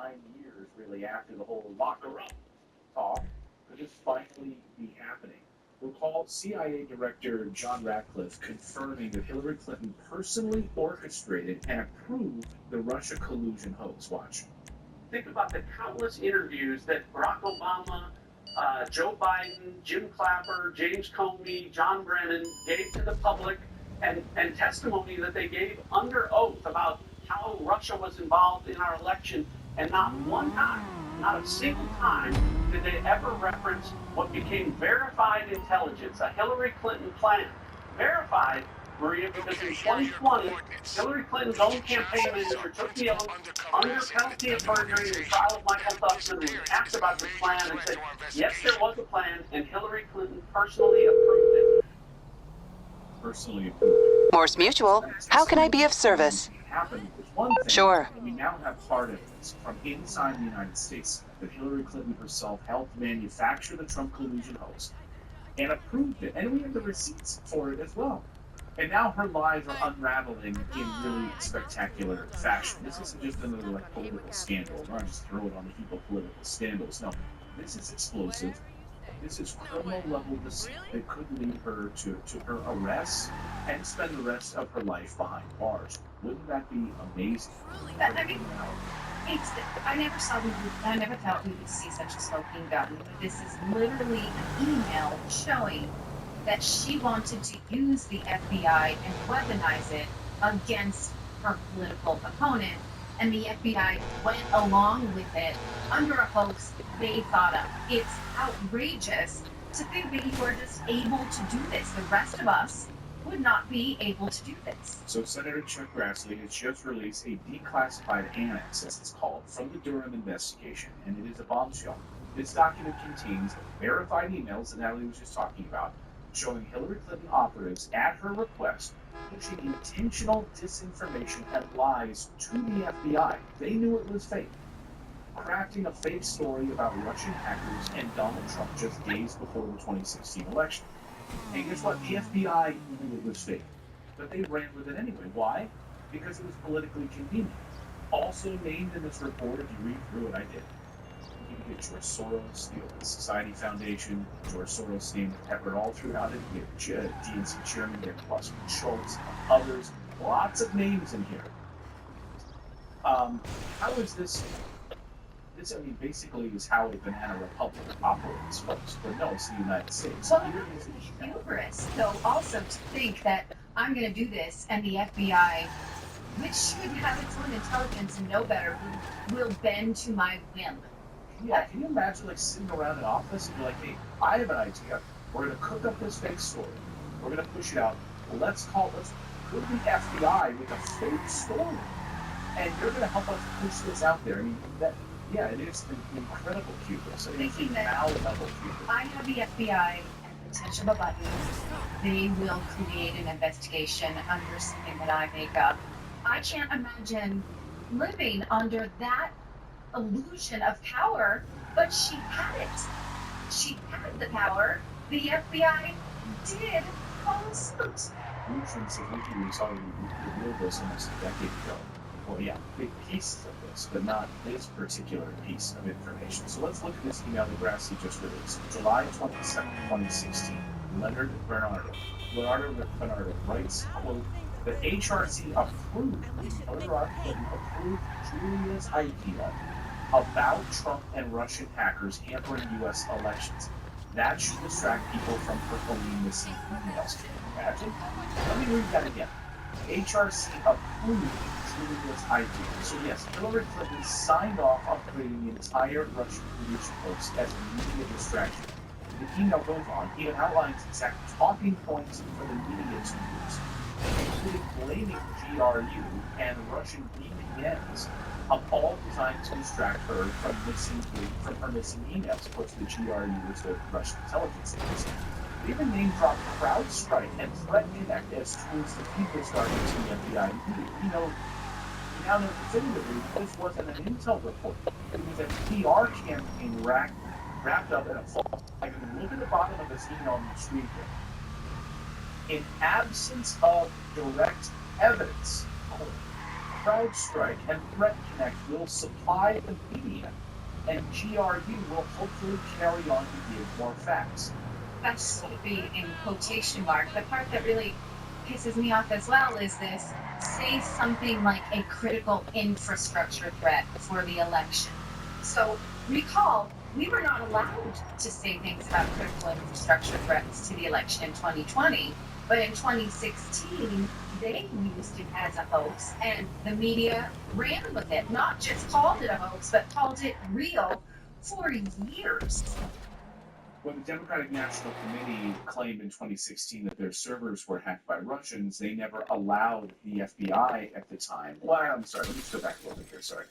9 years, really, after the whole locker up talk, could this finally be happening? Recall CIA Director John Ratcliffe confirming that Hillary Clinton personally orchestrated and approved the Russia collusion hoax. Watch. Think about the countless interviews that Barack Obama, Joe Biden, Jim Clapper, James Comey, John Brennan gave to the public, and testimony that they gave under oath about how Russia was involved in our election, and not one time, not a single time, did they ever reference what became verified intelligence, a Hillary Clinton plan. Verified, Maria, because in 2020, Hillary Clinton's own campaign manager took the oath under penalty of perjury in the trial of Michael Duxman, when asked about the plan, and said, yes, there was a plan, and Hillary Clinton personally approved it. Morse Mutual, how can I be of service? Sure. We now have hard evidence from inside the United States that Hillary Clinton herself helped manufacture the Trump collusion hoax and approved it. And we have the receipts for it as well. And now her lies are unraveling in really spectacular fashion. This isn't just another political scandal. We're not just throw it on the heap of political scandals. No, this is explosive. This is criminal level deceit that could lead her to her arrest and spend the rest of her life behind bars. Wouldn't that be amazing? I mean, I never saw I never thought we would see such a smoking gun. But this is literally an email showing that she wanted to use the FBI and weaponize it against her political opponent, and the FBI went along with it under a hoax they thought of. It's outrageous to think that you are just able to do this. The rest of us would not be able to do this. So Senator Chuck Grassley has just released a declassified annex, as it's called, from the Durham investigation, and it is a bombshell. This document contains verified emails that Natalie was just talking about, showing Hillary Clinton operatives, at her request, pushing intentional disinformation and lies to the FBI. They knew it was fake. Crafting a fake story about Russian hackers and Donald Trump just days before the 2016 election. And guess what? The FBI knew it was fake, but they ran with it anyway. Why? Because it was politically convenient. Also named in this report, if you read through it, I did. You can get George Soros, the Open Society Foundation, George Soros named peppered all throughout it. You have DNC Chairman, you have Plus Schultz, others, lots of names in here. How is this? This, I mean, basically is how a banana republic operates, folks. But no, it's the United States. Well, hubris, though, also to think that I'm going to do this, and the FBI, which should have its own intelligence and know better, will bend to my whim. Yeah, can you imagine, like, sitting around an office and be like, hey, I have an idea. We're going to cook up this fake story. We're going to push it out. Let's go to the FBI with a fake story. And you're going to help us push this out there. I mean, yeah, it is an incredible hubris. Thinking that I have the FBI at the touch of a button, they will create an investigation under something that I make up. I can't imagine living under that illusion of power, but she had it. She had the power. The FBI did follow suit. Illusions of WikiLeaks already revealed this almost a decade ago. Well, yeah, big pieces of this, but not this particular piece of information. So let's look at this email that Grassley just released. July 22nd, 2016. Leonard Bernardo writes, quote, the HRC approved Julia's idea about Trump and Russian hackers hampering U.S. elections. That should distract people from her own missing emails. Can you imagine? Let me read that again. HRC approved Julia's idea. So yes, Hillary Clinton signed off on creating the entire Russian collusion hoax as a media distraction. The email goes on, it outlines exact talking points for the media to use, including blaming GRU and Russian VPNs, all designed to distract her from her missing emails. Of course, the GRU is the Russian intelligence agency. They even name-dropped CrowdStrike and ThreatConnect as tools that people started to the FBI. We now know definitively this wasn't an intel report. It was a PR campaign wrapped up in a false. I can look at the bottom of this email on the screen here. In absence of direct evidence, CrowdStrike and ThreatConnect will supply the media, and GRU will hopefully carry on to give more facts. That should be in quotation mark. The part that really pisses me off as well is this: say something like a critical infrastructure threat for the election. So recall, we were not allowed to say things about critical infrastructure threats to the election in 2020, but in 2016, they used it as a hoax, and the media ran with it. Not just called it a hoax, but called it real for years. When the Democratic National Committee claimed in 2016 that their servers were hacked by Russians, they never allowed the FBI at the time. Well, I'm sorry, let me just go back a little bit here, sorry.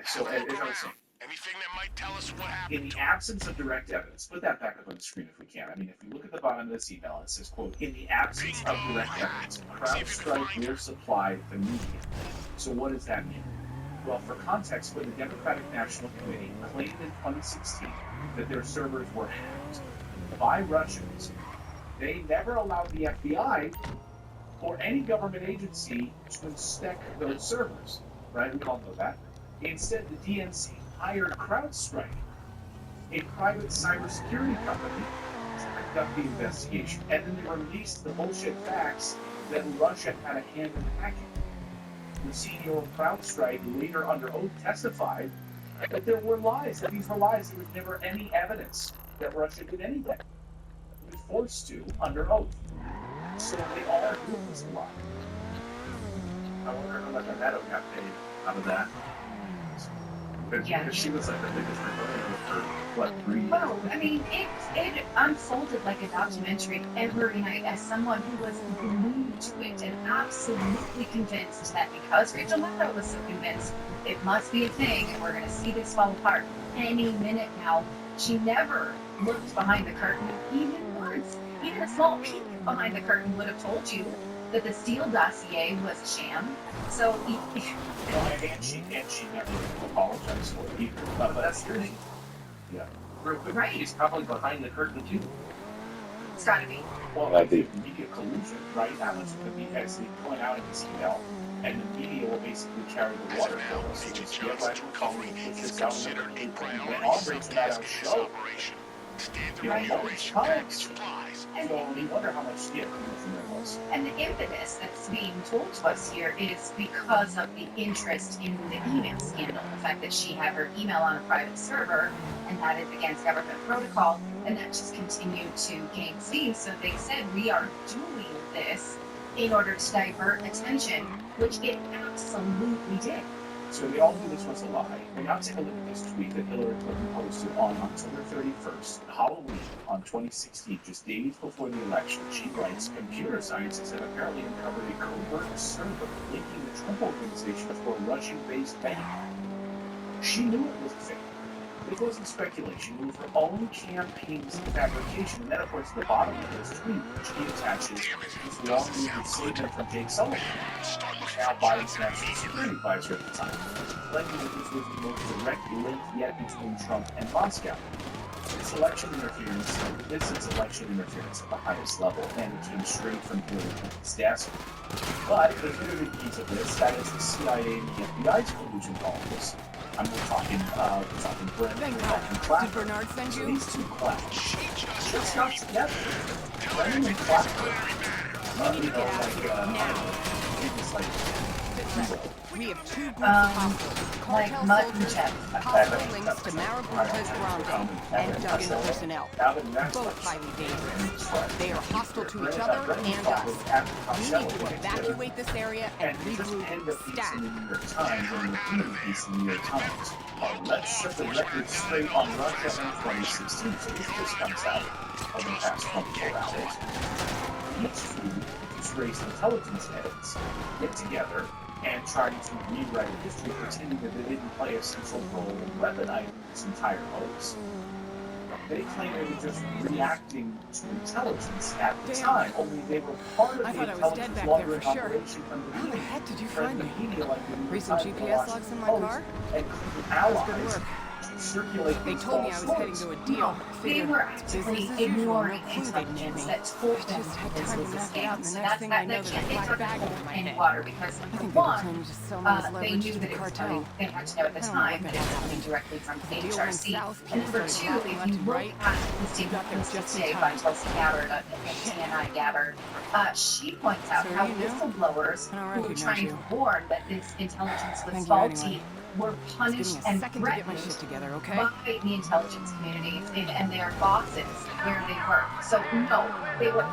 So, as I was saying, anything that might tell us what happened in the absence of direct evidence, put that back up on the screen if we can. I mean, if you look at the bottom of this email, it says, quote, in the absence of direct evidence, CrowdStrike will supply the media. So what does that mean? Well, for context, when the Democratic National Committee claimed in 2016 that their servers were hacked by Russians, they never allowed the FBI or any government agency to inspect those servers, right? We all know that. Instead, the DNC hired CrowdStrike, a private cybersecurity company, to conduct the investigation. And then they released the bullshit facts that Russia had a hand in hacking. The CEO of CrowdStrike later under oath testified that there were lies, that these were lies. There was never any evidence that Russia did anything. They were forced to under oath. So they all knew it was a lie. I wonder how much Meadow got paid out of that. Because she was like the biggest proponent for, what, 3 years? Well, I mean, it unfolded like a documentary every night as someone who was glued to it and absolutely convinced that because Rachel Maddow was so convinced it must be a thing and we're going to see this fall apart any minute now. She never looked behind the curtain, even once. Even a small peek behind the curtain would have told you that the Steele dossier was a sham. So, and she never apologized for it either. But that's the thing. Yeah. Real quick, right. She's probably behind the curtain too. It's gotta be. Well, I think media collusion, right? That much of the media, as they point out in this email, and the media will basically carry the water for us. So it's get right recovery, push this out in the paper, and then all brings that out show. You know, multiple times. So we wonder how much media collusion there was. And the impetus that's being told to us here is because of the interest in the email scandal. The fact that she had her email on a private server, and that is against government protocol, and that just continued to gain steam. So they said, we are doing this in order to divert attention, which it absolutely did. So they all knew this was a lie. And now take a look at this tweet that Hillary Clinton posted on October 31st, Halloween, on 2016, just days before the election. She writes, computer scientists have apparently uncovered a covert server linking the Trump organization to a Russian-based bank. She knew it was a fake. It wasn't speculation. It was her own campaign's fabrication. And then, of course, at the bottom of this tweet, she attaches this long-winded statement from Jake Sullivan, now Biden's national security advisor at the time, claiming that this was the most direct link yet between Trump and Moscow. This is election interference at the highest level, and it came straight from Hillary Clinton's desk. But the bigger piece of this, that is the CIA and the FBI's collusion to all this. We're talking Brent, we're talking Clapper. Did Bernard send So you? these two Clappers just got together. Brennan and Clapper, We have two groups of hostiles. Like Cartel Mutt and soldiers, Jeff. possible links to Marabunta's Grande, and Duggan personnel. Both highly dangerous. They are hostile to each other and us. We need to evacuate this area and regroup. Stat. Piece in the New York Times. Let's set the record straight on Russia in 2016. So this just comes out over the past 24 hours. Each two disgraced intelligence heads get together and try to rewrite history, pretending that they didn't play a central role in weaponizing this entire hoax. They claim they were just reacting to intelligence at the time, only they were part of I the thought I was dead intelligence back longer there in for sure. operation from the How the beginning. heck did you From find the me? media, like the New York Recent Times, the GPS Washington logs in my Post, car? and including That was good allies work. to circulate They these told me I false was heading stories. to a deal. They Figure were it's actively business as usual. ignoring No clue they'd need intelligence me. that told I them just had this time was to a knock it out, scam. and the So next that's thing that, I know, that there's can't a be black turned bag over my in head. water because I number think they were one, trying to just sell me as they leverage knew to that the it was cartel. coming. They had to know at the I don't know time what that the it was hell coming happened. directly from The deal went HRC. south, And people number started two, dropping if left you and look right. at the statement Got there posted just in today time. by Chelsea Gabbard at TNI Gabbard, she points out So how you knew? whistleblowers I don't who were recognize trying you. to warn that this intelligence was Thank you faulty anyway. were Just give punished me a and second to get my threatened shit together, okay? by the intelligence community and their bosses where they work. So no, they were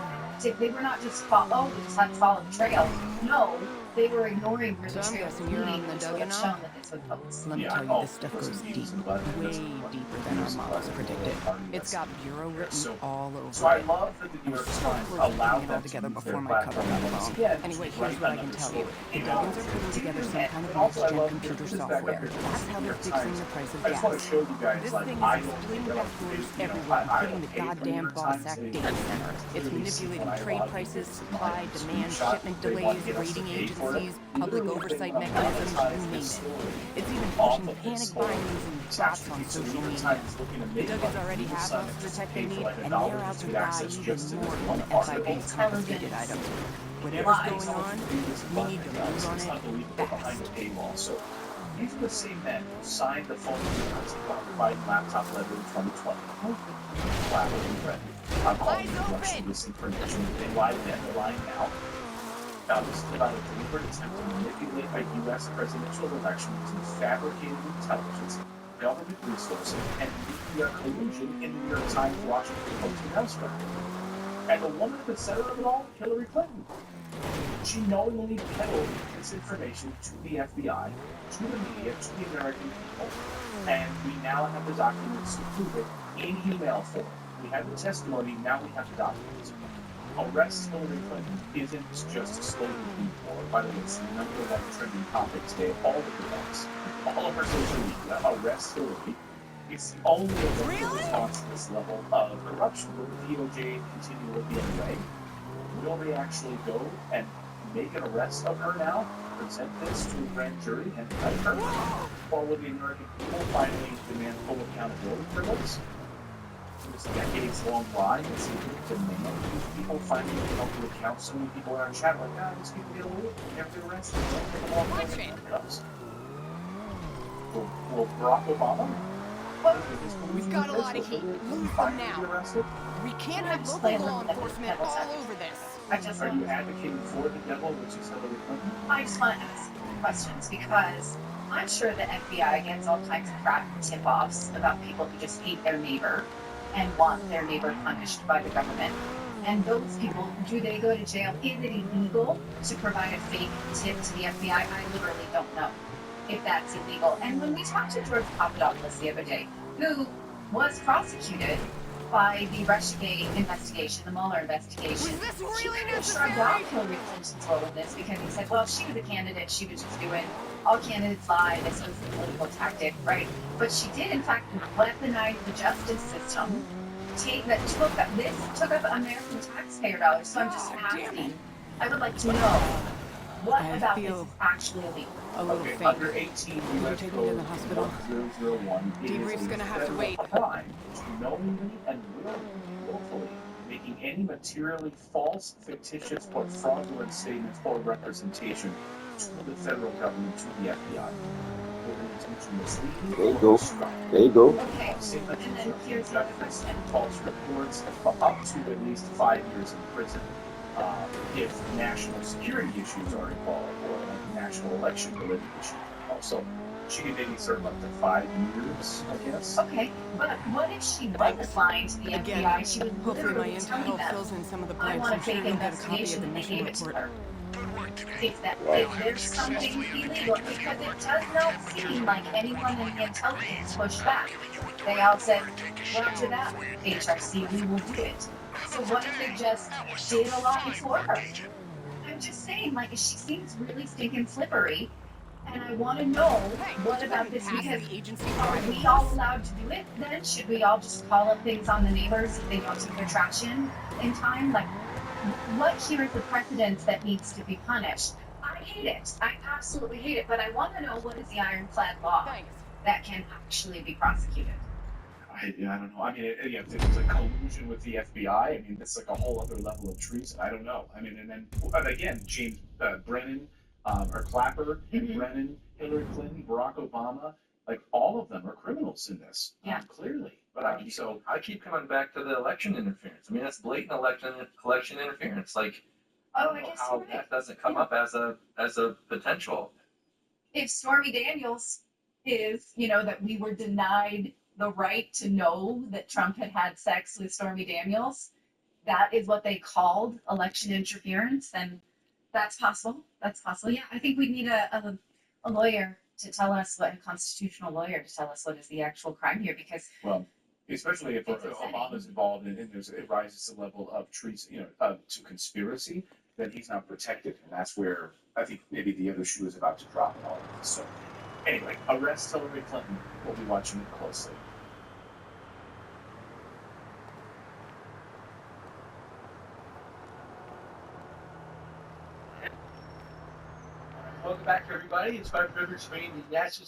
not just they just had to follow the trail. No, they were ignoring where So the I'm trail was guessing you're leading, on the which would have Duggan shown that this would pose. Let me Yeah, tell you, oh, this stuff listen, goes Beavis deep, and Butthead, way listen, deeper than our Beavis and models Butthead, predicted. It's got bureau written So- all So I over it. love that the New I was York so Times close to allowed putting it all them to together use before their my platform cover went once wrong. again Anyway, to here's write what I another can tell story. you. The And Duggins are putting together some kind of and also I next-gen love computer this back up software. here. That's how New they're York fixing Times. the price of I just want to gas. show you guys, This like, thing I is don't splitting think that backdoors you know, everywhere, I including the don't pay for New goddamn York Times. Bossack They data center. It's clearly see manipulating when I trade log in, prices, this is supply, my demand, screenshot. shipment They delays, want to get us to rating pay for it. agencies, public Literally, oversight they want to mechanisms, monetize you this name it. story It's even off pushing of this panic whole buyings and bots on attribute. So social New York media. Times is looking to The make Duggins money. already People have sign most up of the to tech pay they for need, like and $1 they're out to to get buy access even just to more this one FIB's article. confiscated items. Whatever's Lies. going on, we need to move on It's it unbelievable behind the fast. paywall. So these are the same men who signed the phone agreements about the Biden laptop letter in 2020. Flatly read. I'm calling it Russian misinformation. They lied then, they're lying now. Now, this is about a deliberate attempt to manipulate a U.S. presidential election using fabricated intelligence, government resources, and media collusion in the New York Times, Washington Post, and elsewhere. And the woman at the center of it all, Hillary Clinton. She knowingly peddled this information to the FBI, to the media, to the American people, and we now have the documents to prove it in email form. We have the testimony, now we have the documents. Arrest Hillary Clinton isn't just a slogan war. By the way, it's the number one trending topic today, all of the events, all of our social media. Arrest Hillary. It's the only effective response to this level of corruption. Will the DOJ continue to be anyway? Will they actually go and make an arrest of her now, present this to a grand jury and indict her? Or will the American people finally demand full accountability for this? This decades-long lie that's demand these people finally held to account. So many people in our chat are like, these people get away with it. They never get arrested. They don't take them off Watch the it. handcuffs. Will Barack Obama? We've got a lot of heat. Lose them now. We can't have local law enforcement all over this. Are you advocating for the devil, which is Hillary Clinton? I just want to ask questions because I'm sure the FBI gets all kinds of crap tip-offs about people who just hate their neighbor and want their neighbor punished by the government. And those people, do they go to jail? Is it illegal to provide a fake tip to the FBI? I literally don't know if that's illegal. And when we talked to George Papadopoulos the other day, who was prosecuted by the Russiagate investigation, the Mueller investigation, Was this really shrugged necessary? off Hillary Clinton's role in this because he said, well, she was a candidate, she was just doing, all candidates lie, this was a political tactic, right? But she did, in fact, weaponize the justice system, took up American taxpayer dollars. So I'm just asking, I would like to know, what I about this feel is actually illegal? A little Okay, faint. under 18 U.S. take me to Code the hospital? 1001, it Debrief's is a gonna have to federal wait. crime to knowingly and willfully making any materially false, fictitious, or fraudulent statements or representation to the federal government, to the FBI. With an intention to mislead There you or go. obstruct. There you go. Okay, Statement and then here's the other question. false reports up to at least 5 years in prison if national security issues are involved or like national election related issues. Also, she could maybe serve up to 5 years, I guess. Okay, but what if she was lying to the Again, FBI? She was hopefully my literally telling intel them, fills in some of the I blanks. want I'm a sure fake you'll get a copy of investigation, the and they mission gave it to report. her. Good work today. If there's something illegal, because it does not seem like anyone in the intelligence pushed back. They all said, roger that, HRC, we will do it. So what if they just did a lot for her? I'm just saying, like, she seems really stinking slippery, and I want to know what about this, because the agency are we all allowed to do it then? Should we all just call up things on the neighbors if they don't take their trash in time? Like, what here is the precedence that needs to be punished? I hate it. I absolutely hate it, but I want to know, what is the ironclad law? Thanks. that can actually be prosecuted. I don't know. I mean, if there's a collusion with the FBI, I mean, that's like a whole other level of treason. I don't know. I mean, and again, James Brennan, or Clapper, Brennan, Hillary Clinton, Barack Obama, like all of them are criminals in this. Yeah. Clearly. But I keep coming back to the election interference. I mean, that's blatant election interference. Like, I don't know guess how you're right. that doesn't come up as a potential. If Stormy Daniels is, that we were denied the right to know that Trump had sex with Stormy Daniels, that is what they called election interference, then that's possible. That's possible. Yeah, I think we need a lawyer to tell us, a constitutional lawyer to tell us what is the actual crime here, because Well, especially if It's upsetting. Obama's involved and it rises to the level of treason, to conspiracy, then he's not protected, and that's where I think maybe the other shoe is about to drop in all of this. So, anyway, arrest Hillary Clinton. We'll be watching it closely. Welcome back, everybody. It's my privilege to bring you the National